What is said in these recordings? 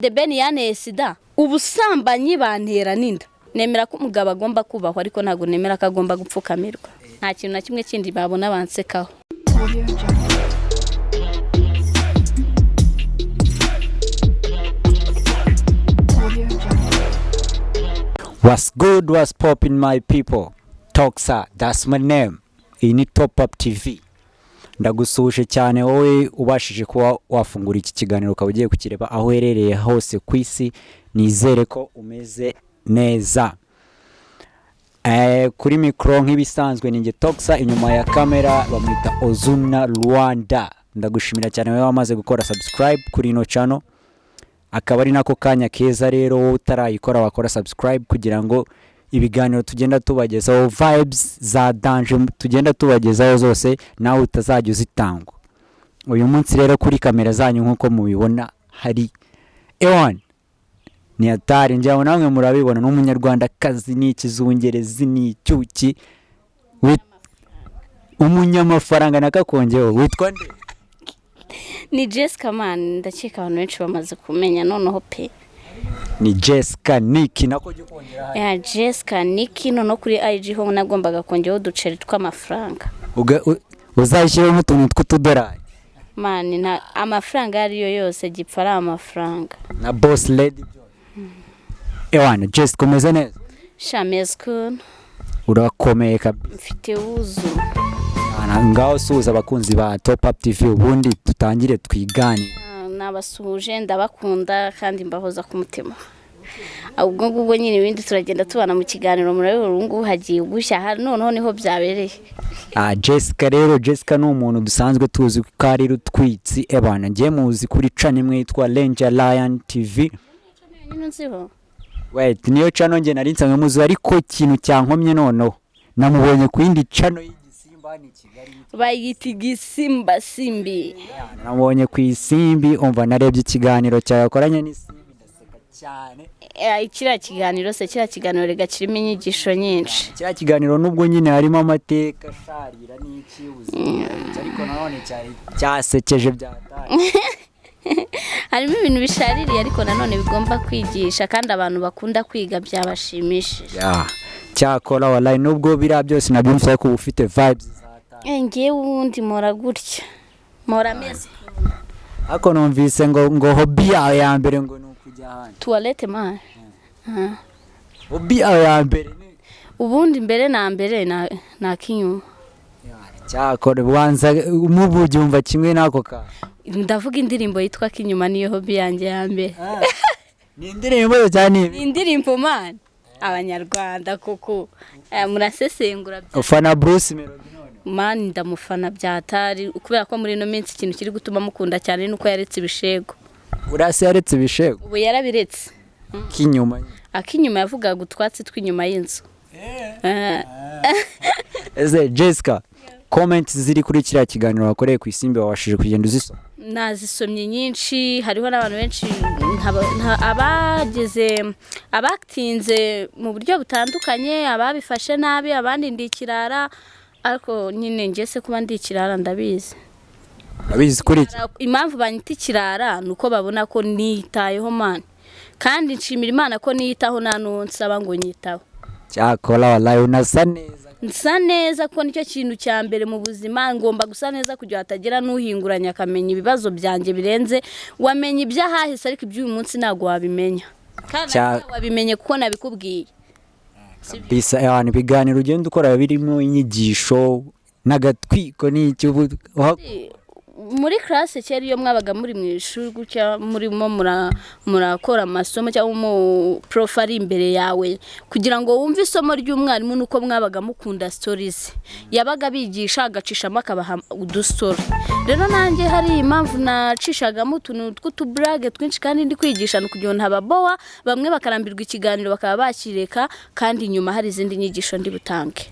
The Ben yane sida ubusambanyi bantera ninda nemera ko umugabo agomba kubahwa ariko ntago nemera ko agomba gupfukamirwa nta kintu na kimwe kindi babona bansekaho. What's good, what's popping my people? Toxa, that's my name. Iyi ni Top Up TV. Ndagusuhuje cyane wowe ubashije kuba wafungura iki kiganiro ukaba ugiye kukireba aho herereye hose ku isi. Nizere ko umeze neza. Kuri micro nk'ibisanzwe ninge Toxa, inyuma ya kamera bamwita Ozuna Rwanda. Ndagushimira cyane wowe wamaze gukora subscribe kuri ino channel. Akaba ari nako kanya keza rero wowe utarayikora wakora subscribe kugira ngo ibiganiro tugenda tubagezaho vibes za danger tugenda tubagezaho zose nawe utazajya uzitangwa. Uyu munsi rero kuri kamera zanyu nkuko mubibona hari Ewan ni atari njyaho namwe murabibona n'umunyarwanda kazi n'ikizungerezi n'icyuki umunyamafaranga nakakongeho witwa nde? Ni Jessica man ndakeka abantu benshi bamaze kumenya noneho pe. Ni Jessica Niki nako gikongera. Ya Jessica Niki no kuri IG ho nagombaga kongeho duceri tw'amafaranga. Uzayishyira mu tuntu tw'utudorari. Man na amafaranga ariyo yose gipfara amafaranga. Na boss lady. Ewana Jessica umeze neza? Shamezko. Urakomeye kabisa. Mfite uzu. Ngaho suza abakunzi ba Top Up TV ubundi tutangire twigane. Nabasuhuje ndabakunda kandi mbahoza ku mutima. Ahubwo ngubwo nyine ibindi turagenda tubana mu kiganiro murabe urungu hagiye gushya noneho niho byabereye. Jessica rero Jessica ni umuntu dusanzwe tuzi ko ari rutwitsi ebana ngiye muzi kuri channel imwe yitwa Ranger Lion TV. Wait niyo channel nge nari nsanzwe muzi ariko kintu cyankomye noneho namubonye ku yindi channel bayita igisimba simbi. Nabonye ku isimbi umva narebye ikiganiro cyakoranye n'Isimbi ndaseka cyane. Ikira kiganiro se kira kiganiro rega kirimo inyigisho nyinshi. Kira kiganiro nubwo nyine harimo amateka sharira n'icyuzi ariko nanone cyasekeje byataye. Harimo ibintu bishaririye ariko nanone bigomba kwigisha kandi abantu bakunda kwiga byabashimishije. Cyakora wallahi nubwo bira byose nabyumva ko ufite vibes. Ngiye wundi mora gutya mora meze ako numvise ngo hobby ya mbere ngo nukujya hano toilette man hobby ya mbere ubundi mbere na mbere na Akinyuma cyakora wanza umubugi umva kimwe nako ka ndavuga indirimbo yitwa Akinyuma niyo hobby yanjye ya mbere. Ni indirimbo cyane indirimbo man abanyarwanda koko murasesengura ufana Bruce Melody man ndamufana byatari kubera ko muri no minsi ikintu kiri gutuma mukunda cyane nuko yaretse ibishego. Urase yaretse ibishego ubu yarabiretse. Akinyuma yavuga gutwatsi twinyuma y'inzu. Jessica comment ziri kuri kiriya kiganiro wakoreye ku Isimbi wabashije kugenda uzisoma? Nazisomye nyinshi hariho n'abantu benshi abatinze mu buryo butandukanye ababifashe nabi abandi ndikirara ariko nyine ngese kuba ndikirara ndabizi. Abizi kuri iki impamvu banyita ikirara nuko babona ko nitayeho man kandi nshimira Imana ko niyitaho nsaba ngo nyitaho. Cyakora wallahi unasa neza. Nsa neza ko nicyo kintu cya mbere mu buzima ngomba gusa neza kugira hatagira nuhinguranya akamenya ibibazo byanjye birenze wamenye ibyahahise ariko iby'uyu munsi nago wabimenya kandi wabimenye kuko nabikubwiye. Bisa abantu biganiro ugenda ukora birimo inyigisho nagatwiko n'icyo muri classe cyari iyo mwabaga muri mu ishuri gutya murimo murakora amasomo cyangwa mu prof ari imbere yawe kugira ngo wumve isomo ry'umwarimu nuko mwabaga mukunda stories yabaga bigisha agacishamo akabaha udustori. Rero nanjye hari impamvu nacishagamo utuntu tw'utubrage twinshi kandi ndi kwigisha no kugira ntababoa bamwe bakarambirwa ikiganiro bakaba bakireka kandi inyuma hari izindi nyigisho ndi butange.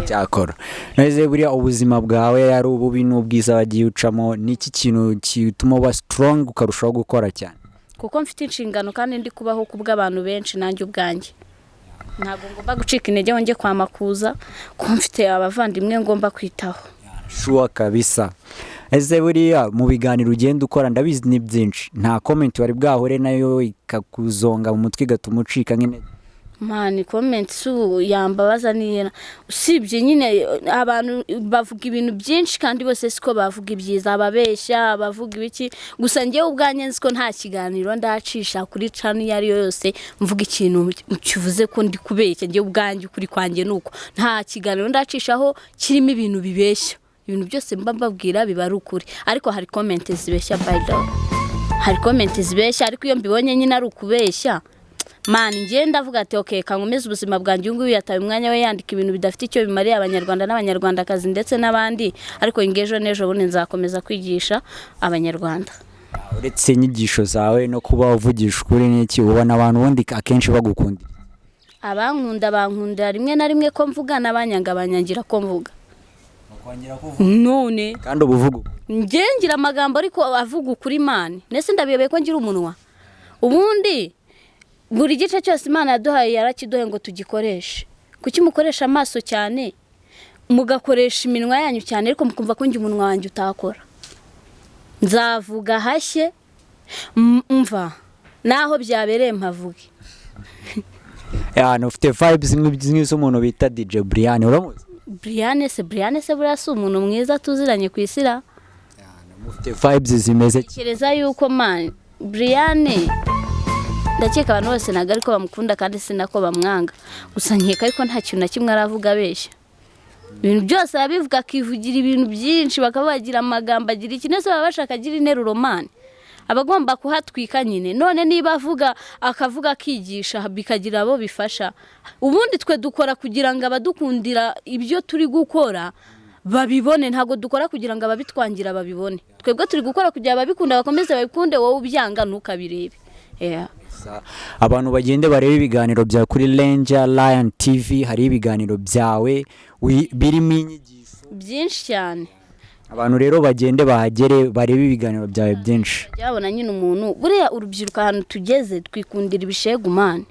Cyakora neze buriya ubuzima bwawe yari ububi n'ubwiza wagiye ucamo niki kintu kituma uba strong ukarushaho gukora cyane? Kuko mfite inshingano kandi ndi kubaho kubw'abantu benshi nanjye ubwanjye ntabwo ngomba gucika intege wonge kwamakuza ko mfite abavandimwe ngomba kwitaho. Sure kabisa. ese buriya mu biganiro ugenda ukora ndabizi ni byinshi, nta comment wari bwahure nayo ikakuzonga mu mutwe igatuma ucika nk'intege? mani comment su yambabaza niyera, usibye nyine abantu bavuga ibintu byinshi kandi bose siko bavuga ibyiza, ababeshya bavuga ibiki, gusa ngewe ubwanye nziko nta kiganiro ndacisha kuri channel yari yose mvuga ikintu kivuze ko ndi kubeshya. Ngewe ubwanje ukuri kwanjye nuko nta kiganiro ndacishaho kirimo ibintu bibeshya, ibintu byose mba mbabwira biba ari ukuri, ariko hari comment zibeshya by the way, hari comment zibeshya, ariko iyo mbibonye nyine ari ukubeshya mani ngiye ndavuga ati okay kankomeze ubuzima bwanjye nguyu yataye umwanya we yandika ibintu bidafite icyo bimariye abanyarwanda n'abanyarwandakazi ndetse n'abandi, ariko ingejo nejo bundi nzakomeza kwigisha abanyarwanda. Uretse inyigisho zawe no kuba uvugisha ukuri n'iki, ubona abantu ubundi akenshi bagukunda? Bankunda rimwe na rimwe ko mvuga, n'abanyanga banyangira ko mvuga. None kandi ubuvuga ngiye ngira amagambo ariko avuga ukuri mani, nese ndabiyobeye ko ngira umunwa. Ubundi buri gice cyose Imana yaduhaye yarakiduhe ngo tugikoreshe. Kuki mukoresha amaso cyane mugakoresha iminwa yanyu cyane, ariko mukumva ko ngi umunwa wanjye utakora? Nzavuga hashye mva naho byabereye mpavuge. Ufite vibes nk'izo umuntu bita DJ Brian, uramuzi? Brian se buriya si umuntu mwiza tuziranye ku isira. Ufite vibes zimeze kereza yuko man Brian ndakeka abantu bose naga ariko bamukunda kandi sinako bamwanga, gusa nkeka ariko nta kintu na kimwe aravuga abeshya. Ibintu byose abivuga akivugira ibintu byinshi, bakabagira amagambo agira ikinese babashaka agira interuro man, abagomba kuhatwika nyine. None niba avuga akavuga akigisha bikagira abo bifasha, ubundi twe dukora kugira ngo abadukundira ibyo turi gukora babibone, ntago dukora kugira ngo ababitwangira babibone. Twebwe turi gukora kugira ababikunda bakomeze babikunde, wowe ubyanga ntukabirebe. Abantu bagende bareba ibiganiro bya kuri Ranger Lion TV, hari ibiganiro byawe birimo inyigisho byinshi cyane. Abantu rero bagende bahagere bareba ibiganiro byawe byinshi. Byabona nyine umuntu buriya urubyiruko ahantu tugeze twikundira ibishegu mani,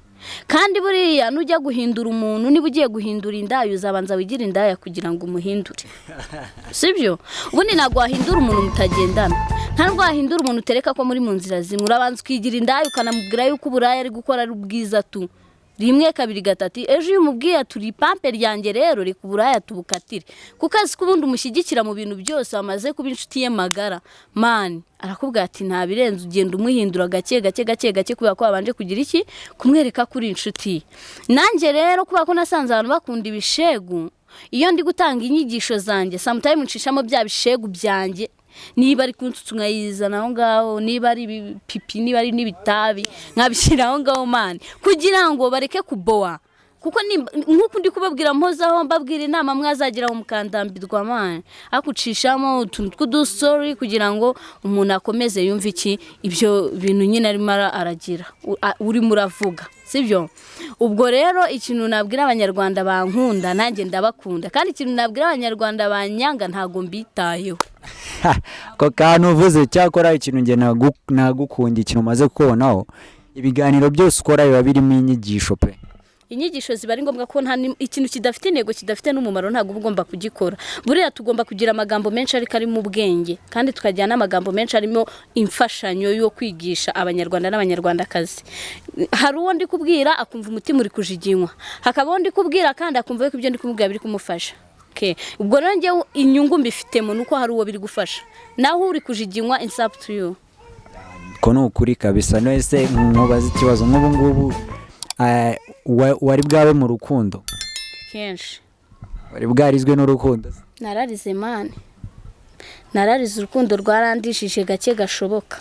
kandi buriya nujya guhindura umuntu, niba ugiye guhindura indaya uzabanza wigira indaya kugira ngo umuhindure, sibyo? Ubundi ntabwo wahindura umuntu mutagendana, ntabwo wahindura umuntu utereka ko muri mu nzira zimwe. Urabanza ukigira indaya ukanamubwira yuko uburaya ari gukora ari ubwiza tu, rimwe kabiri gatatu. Ejo iyo umubwiye turi pampe ryanjye rero reka uburaya tubukatire, kuko azi ko ubundi umushyigikira mu bintu byose wamaze kuba inshuti ye magara mani, arakubwira ati nta birenze, ugenda umuhindura gake kubera ko wabanje kugira iki, kumwereka kuri inshuti. Nanjye rero kubera ko nasanze abantu bakunda ibishegu, iyo ndi gutanga inyigisho zanjye sometimes nshishamo bya bishegu byanjye, niba ari kunsutsu nkayizana aho ngaho, niba ari pipi, niba ari n'ibitabi nkabishyira aho ngaho mani, kugira ngo bareke kuboa. Kuko nk'uko ndi kubabwira mpozaho mbabwira inama mwazagira umukandambirwa mani, akucishamo utuntu tw'udustori kugira ngo umuntu akomeze yumve iki ibyo bintu nyine arimo aragira uri muravuga, sibyo? Ubwo rero ikintu nabwira abanyarwanda bankunda nanjye ndabakunda, kandi ikintu nabwira abanyarwanda banyanga ntago mbitayeho. Ko kantu uvuze cyakora ikintu nge nagukunda, ikintu umaze kubonaho ibiganiro byose ukora biba birimo inyigisho pe. Inyigisho ziba ari ngombwa ko nta ikintu kidafite intego kidafite n'umumaro ntago ugomba kugikora. Buriya tugomba kugira amagambo menshi ariko ari mu bwenge, kandi tukajyana amagambo menshi arimo imfashanyo yo kwigisha abanyarwanda n'abanyarwandakazi. Hari uwo ndi kubwira akumva umutima uri kujiginywa, hakaba undi kubwira kandi akumva ko ibyo ndi kumubwira biri kumufasha. Ubwo rero ngewe inyungu mbifitemo nuko hari uwo biri gufasha, naho uri kujiginywa it's up to you. Ko no kuri kabisa. Nese nkubaza ikibazo nk'ubu ngubu wari bwawe mu rukundo kenshi? Wari bwarizwe n'urukundo? Nararize mani, nararize urukundo rwarandishije gake gashoboka.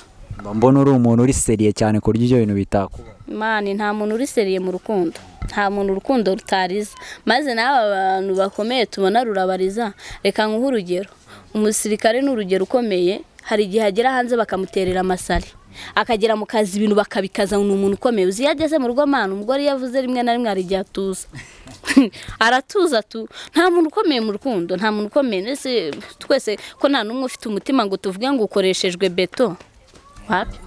Mbona uri umuntu uri seriye cyane ku buryo ibyo bintu bitakuba mani. Nta muntu uri seriye mu rukundo, nta muntu urukundo rutariza, maze n'aba bantu bakomeye tubona rurabariza. Reka nguhe urugero, umusirikare n'urugero ukomeye, hari igihe agera hanze bakamuterera amasari, akagera mu kazi ibintu bakabikaza, n'umuntu ukomeye. Uzi yageze mu rugo mani, umugore yavuze rimwe na rimwe ari atuza aratuza tu. Nta muntu ukomeye mu rukundo, nta muntu ukomeye. Nese twese ko nta numwe ufite umutima ngo tuvuge ngo ukoreshejwe beto wapi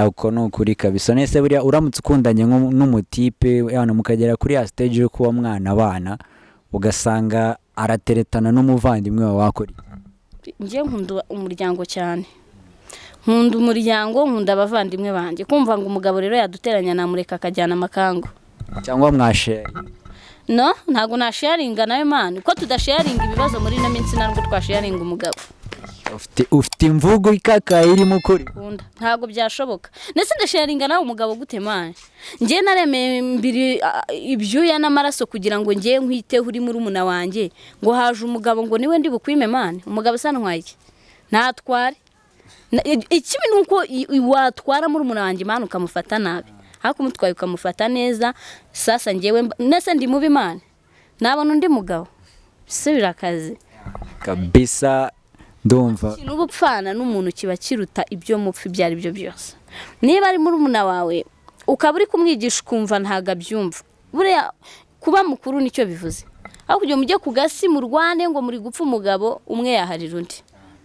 uko no kuri kabisa. Nese buriya uramutse ukundanye n'umutipe yana mukagera kuri ya stage yo kuba mwana abana, ugasanga arateretana n'umuvandimwe wawe wakora njye nkunda umuryango cyane, nkunda umuryango, nkunda abavandimwe banjye. Kumva ngo umugabo rero yaduteranya namureka akajyana amakango cyangwa mwashare? No, ntago nasharinga nawe man, ko tudasharinga ibibazo muri no minsi ntabwo twasharinga umugabo. Ufite imvugo ikakaye irimo ukuri, ntago byashoboka. Nese ndasharinga nawe umugabo gute man? Ngiye nareme mbiri ibyuya n'amaraso kugira ngo ngiye nkwite uri muri umuna wanjye ngo haje umugabo ngo niwe ndi bukwime man. Umugabo santwaye iki? Natware. Ikibi nuko watwara muri umuna wanjye man ukamufata nabi. Hako umutwaye ukamufata neza. Sasa ngewe nese ndi mubi man. Nabona undi mugabo. Bisubira akazi. Kabisa ndumva. N'ubupfana n'umuntu kiba kiruta ibyo mupfi byari byo byose. Niba ari muri umuna wawe ukaba uri kumwigisha ukumva ntaga byumva. Buriya kuba mukuru nicyo bivuze. Aho kujya mujye kugasi mu Rwanda ngo muri gupfa umugabo umwe yaharira undi.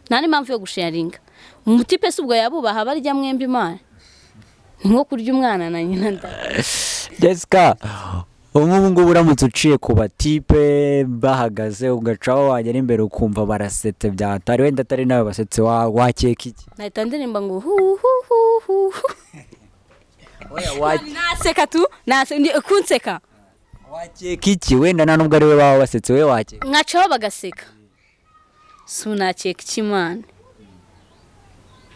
Nta n'impamvu yo gusharinga. Umutipe se ubwo yabubaha barya mwembi man. Nko kurya umwana na nyina nda. Jessica, ngubu uramutse uciye ku batipe bahagaze ugacaho wagera imbere ukumva barasetse byatari wenda atari nawe basetse wakeka iki? Nahita ndirimba ngo hu hu hu hu. Oya naseka tu, kunseka. Wakeka iki? Wenda nta nubwo ari we baba basetse, we wakeka. Nkacaho bagaseka. Sunakeka iki man?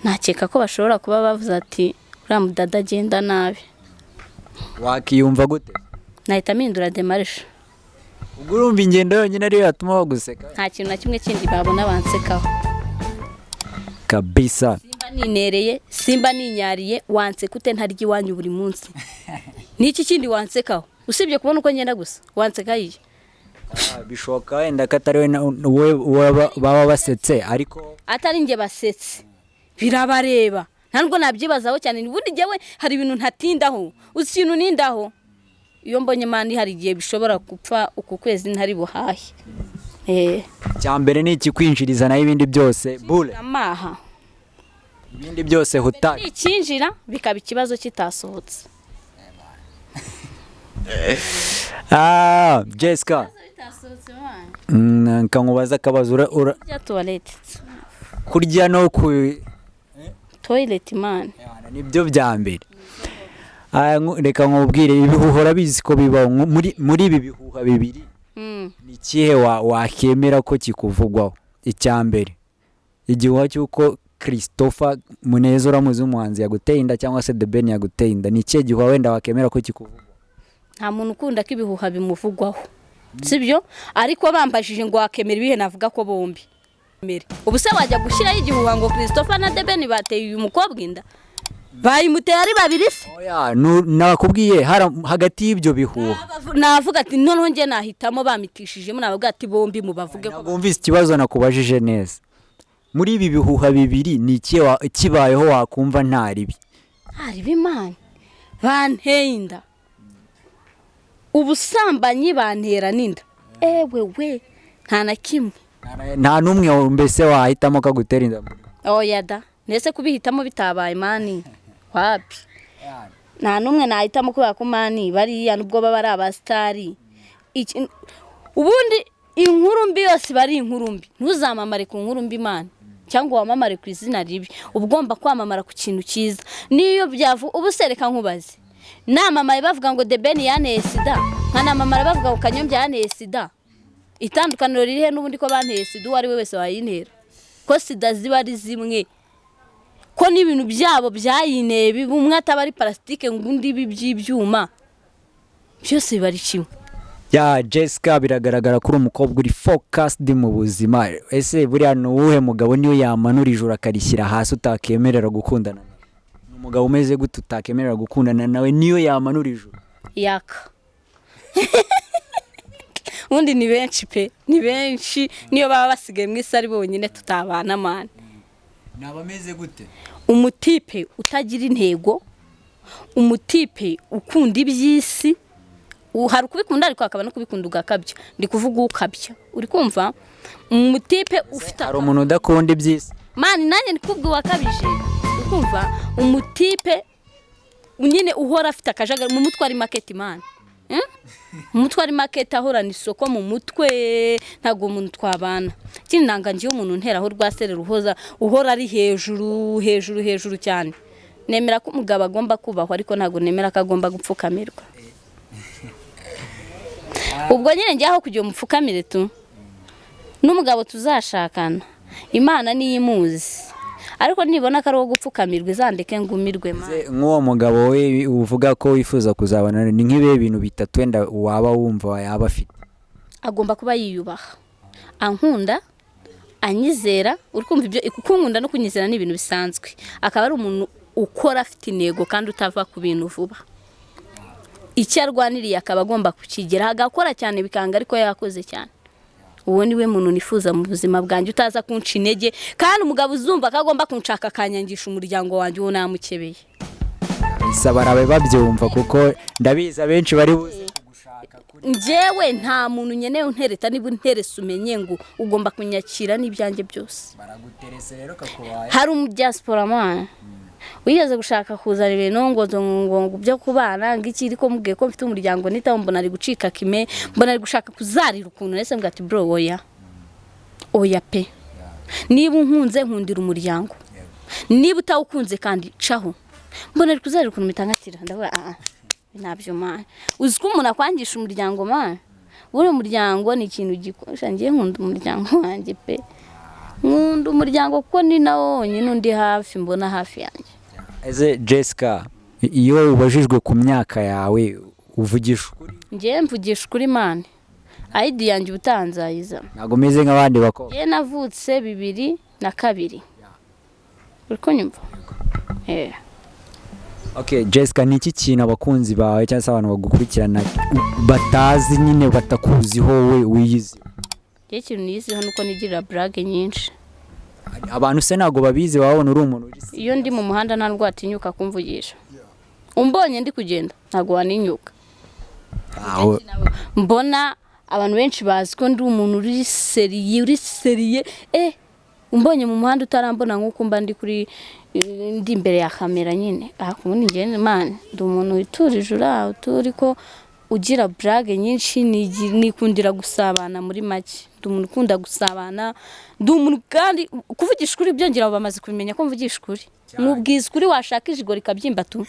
Nakeka ko bashobora kuba bavuze ati uriya mudada agenda nabi. Wakiyumva gute? Nahita mpindura demarisha. Ubwo urumva ingendo yonyine ariyo yatuma baguseka? Nta kintu na kimwe kindi babona bansekaho. Kabisa. Simba ninereye, simba ninyariye, wanseka ute ntarya iwanyu buri munsi. Niki kindi wansekaho? Usibye kubona uko ngenda gusa, wanseka yiye. Bishoka wenda katari we baba basetse ariko atari nge basetse. Birabareba. Ntabwo nabyibazaho cyane, nibundi jyewe hari ibintu ntatindaho. Uzi ikintu nindaho? Iyo mbonye mandi hari igihe bishobora gupfa uku kwezi ntari buhahe. Cyambere ni iki kwinjiriza na ibindi byose bule. Amaha. Ibindi byose hutari. Ikinjira bikaba ikibazo kitasohotse. Jessica. Nkankubaza akabazo ya toilette. Kurya no ku toilet man. Nibyo bya mbere. Reka nkubwire ibihuhora bizi ko bibaho muri ibi bihuha bibiri. Ni kihe wakemera ko kikuvugwaho? Icyambere igihuha cyuko Christopher Muneza uramuzi umuhanzi yaguteye inda cyangwa se The Ben yaguteye inda, ni kihe gihuha wenda wakemera ko kikuvugwaho? Nta muntu ukunda ko ibihuha bimuvugwaho, sibyo? Ariko bambajije ngo wakemera ibihe navuga ko bombi. Ubu se wajya gushyiraho igihuha ngo Christopher na The Ben bateye uyu mukobwa inda? Bayimuteye ari babiri se? Oya nakubwiye hagati y'ibyo bihuha. Navuga ati noneho nge nahitamo bamitishijemo navuga ati bombi mubavuge ko. Nagumvise ikibazo nakubajije neza. Muri ibi bihuha bibiri ni kibayeho wakumva ntaribi? Ntaribi man. Banteye inda. Ubusambanyi bantera ninda. We nta na kimwe. Nta numwe mbese wahitamo kagutera inda? Oya da. Nese kubihitamo bitabaye mani. Wapi? Nta numwe nahitamo kubera ko mani bariya nubwo baba ari abastari. Ubundi inkuru mbi yose bari inkuru mbi. Ntuzamamare ku nkuru mbi mani. Cyangwa wamamare ku izina ribi. Ubugomba kwamamara ku kintu cyiza. Niyo byavu ubusereka nkubaze. Namamaye bavuga ngo The Ben yaneye sida. Nkanamamara bavuga ngo Kanyombya yaneye sida. Itandukaniro ririhe n'ubundi ko banteye sida uwo ari we wese wayintera. Ko sida ziba ari zimwe. Ko n'ibintu byabo byayineye bimwe atabari plastike ngundi by'ibyuma. Byose bari kimwe. Ya Jessica biragaragara ko umukobwa uri focused mu buzima. Ese buriya nuwuhe mugabo niyo yamanura ijuru akarishyira hasi utakemerera gukundana? Umugabo umeze gute utakemerera gukundana nawe niyo yamanura ijuru? Yaka. Undi ni benshi pe, ni benshi niyo baba basigaye mwisari bonyine tutabana man. Nabameze gute? Umutipe utagira intego, umutipe ukunda ibyisi, hari kubikunda ariko akaba no kubikunda ugakabya. Ndi kuvuga ukabya. Uri kumva? Umutipe ufite hari umuntu udakunda ibyisi. Man nanjye ndikubwa wakabije. Uri kumva? Umutipe nyine uhora afite akajagari mu mutwe ari market man. umutwe ari market ahorana isoko mu mutwe ntago umuntu twabana kindi ntangangiye umuntu nteraho rwasere ruhoza uhora ari hejuru cyane nemera ko umugabo agomba kubahwa ariko ntago nemera ko agomba gupfukamirwa ubwo nyine njyaho kugira umupfukamire tu n'umugabo tuzashakana Imana niyo imuzi ariko nibona ko ari wo gupfukamirwa izandeke ngumirwe nk'uwo mugabo we uvuga ko wifuza kuzabana ni nk'ibihe bintu bitatu wenda waba wumva yaba afite agomba kuba yiyubaha ankunda anyizera uri kumva ibyo kunkunda no kunyizera ni ibintu bisanzwe akaba ari umuntu ukora afite intego kandi utava ku bintu vuba icyo arwaniriye akaba agomba kukigera agakora cyane bikanga ariko yakoze cyane uwo niwe muntu nifuza mu buzima bwanjye utaza kunca intege kandi umugabo uzumva ko agomba kunshaka akanyangisha umuryango wanjye uwo namukebeye barabe babyumva kuko ndabizi abenshi bari buze kugushaka njyewe nta muntu nyeneye untereta niba unterese umenye ngo ugomba kunyakira n'ibyanjye byose baraguterese rero kakubaye hari umdiaspora man wigeze gushaka kuzana ibintu ngo byo kubana ngiki ariko mubwiye ko mfite umuryango nita mbona ari gucika kime mbona ari gushaka kuzarira ukuntu nese mbwa ati bro oya pe niba unkunze nkundira umuryango niba utawukunze kandi caho mbona ari kuzarira ukuntu mitangatira ndabura nabyo man uzi ko umuntu akwangisha umuryango man uri umuryango ni ikintu gikosha ngiye nkunda umuryango wanjye pe nkunda umuryango kuko ni nawo nyine undi hafi mbona hafi yanjye eze Jessica iyo ubajijwe ku myaka yawe uvugisha ukuri ngiye mvugisha ukuri man ID yanjye ubutanzayiza ntago meze nk'abandi bakobwa ye navutse 2002 uriko nyumva Okay Jessica ni iki kintu abakunzi bawe cyangwa se abantu bagukurikirana batazi nyine batakuziho we wiyizi ikintu niyiziho nuko nigira brage nyinshi abantu se ntago babizi babona uri umuntu iyo ndi mu muhanda nta ndwatinyuka kumvugisha umbonye ndi kugenda ntago waninyuka mbona abantu benshi bazi ko ndi umuntu uri seriye umbonye mu muhanda utarambona nk'uko mba ndi kuri ndi imbere ya kamera nyine kubundi njye man ndi umuntu witurije uturi ko ugira brage nyinshi nikundira gusabana muri make ndi umuntu ukunda gusabana ndi umuntu kandi kuvugisha ukuri byongera bamaze kubimenya ko mvugisha ukuri nubwiza ukuri washaka ijigo rikabyimba tu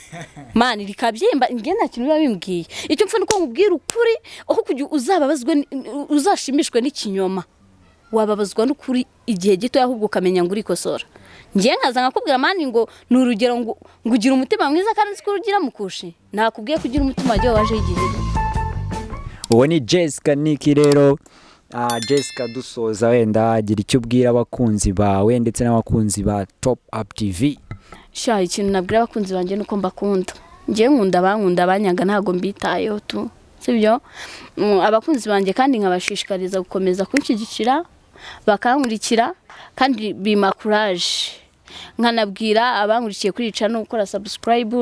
man rikabyimba nge nta kintu biba bimbwiye icyo mfa nuko nkubwira ukuri aho kujya uzababazwe uzashimishwe n'ikinyoma wababazwa n'ukuri igihe gito ahubwo ukamenya ngo urikosora ngiye nkaza nkakubwira mani ngo ni urugero ngo ugira umutima mwiza kandi ko urugira mukushi nakubwiye kugira umutima waje waje igihe uwo ni Jessica Niki rero Jessica dusoza wenda agira icyo ubwira abakunzi bawe ndetse n'abakunzi ba Top Up TV sha ikintu nabwira abakunzi banjye nuko mbakunda ngiye nkunda bankunda banyaga ntago mbitayeho tu sibyo abakunzi banjye kandi nkabashishikariza gukomeza kunshyigikira bakankurikira kandi bima courage nkanabwira abankurikiye kuri channel gukora subscribe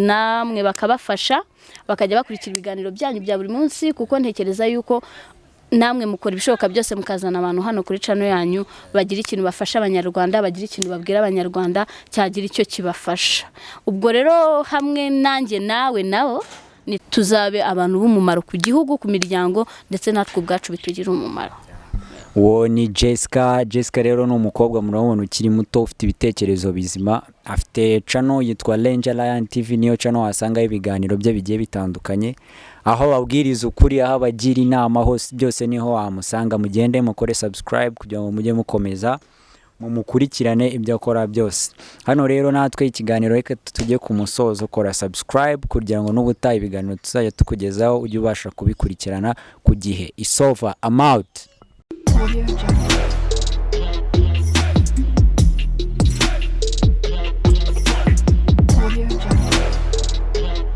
namwe bakabafasha bakajya bakurikira ibiganiro byanyu bya buri munsi kuko ntekereza yuko namwe mukora ibishoboka byose mukazana abantu hano kuri channel yanyu bagira ikintu bafasha abanyarwanda bagira ikintu babwira abanyarwanda cyagira icyo kibafasha ubwo rero hamwe nanjye nawe nabo ni tuzabe abantu b'umumaro ku gihugu ku miryango ndetse natwe ubwacu bitugira umumaro uwo ni Jessica rero ni umukobwa murabona ukiri muto ufite ibitekerezo bizima afite channel yitwa Lion TV niyo channel wasanga ibiganiro bye bigiye bitandukanye aho babwiriza ukuri aho bagira inama hose byose niho wamusanga mugende mukore subscribe kugira ngo mujye mukomeza mukurikirane ibyo akora byose hano rero natwe ikiganiro reka tujye ku musozo kora subscribe kugira ngo n'ubutaha ibiganiro tuzajya tukugezaho ujye ubasha kubikurikirana ku gihe isova amount.